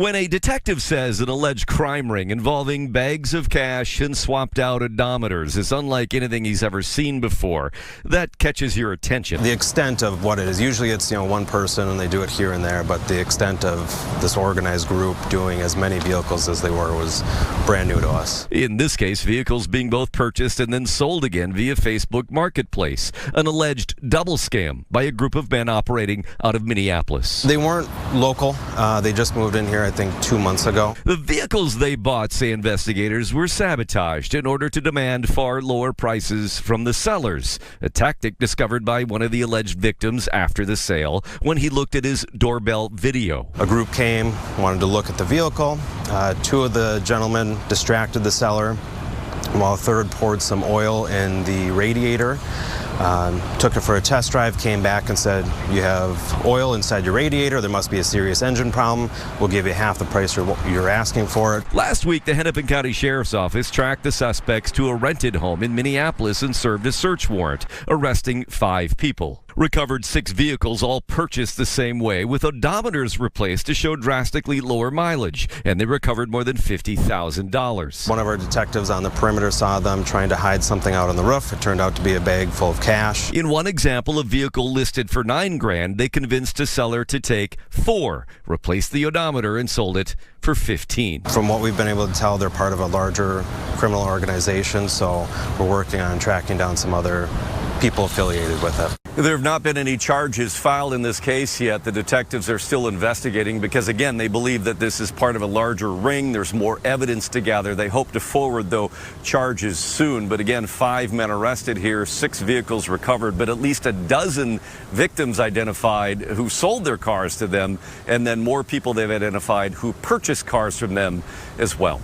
When a detective says an alleged crime ring involving bags of cash and swapped out odometers is unlike anything he's ever seen before, that catches your attention. The extent of what it is, usually it's one person and they do it here and there, but the extent of this organized group doing as many vehicles as they were was brand new to us. In this case, vehicles being both purchased and then sold again via Facebook Marketplace, an alleged double scam by a group of men operating out of Minneapolis. They weren't local. They just moved in here, I think, 2 months ago. The vehicles they bought, say investigators, were sabotaged in order to demand far lower prices from the sellers, a tactic discovered by one of the alleged victims after the sale when he looked at his doorbell video. A group came, wanted to look at the vehicle. Two of the gentlemen distracted the seller while a third poured some oil in the radiator. Took it for a test drive, came back and said, you have oil inside your radiator, there must be a serious engine problem, we'll give you half the price you're asking for it. Last week, the Hennepin County Sheriff's Office tracked the suspects to a rented home in Minneapolis and served a search warrant, arresting 5 people. Recovered 6 vehicles, all purchased the same way, with odometers replaced to show drastically lower mileage, and they recovered more than $50,000. One of our detectives on the perimeter saw them trying to hide something out on the roof. It turned out to be a bag full of cash. In one example, a vehicle listed for $9,000, they convinced a seller to take 4, replaced the odometer, and sold it for $15,000. From what we've been able to tell, they're part of a larger criminal organization, so we're working on tracking down some other people affiliated with it. There have not been any charges filed in this case yet. The detectives are still investigating because, again, they believe that this is part of a larger ring. There's more evidence to gather. They hope to forward, though, charges soon. But again, 5 men arrested here, 6 vehicles recovered, but at least a dozen victims identified who sold their cars to them, and then more people they've identified who purchased cars from them as well.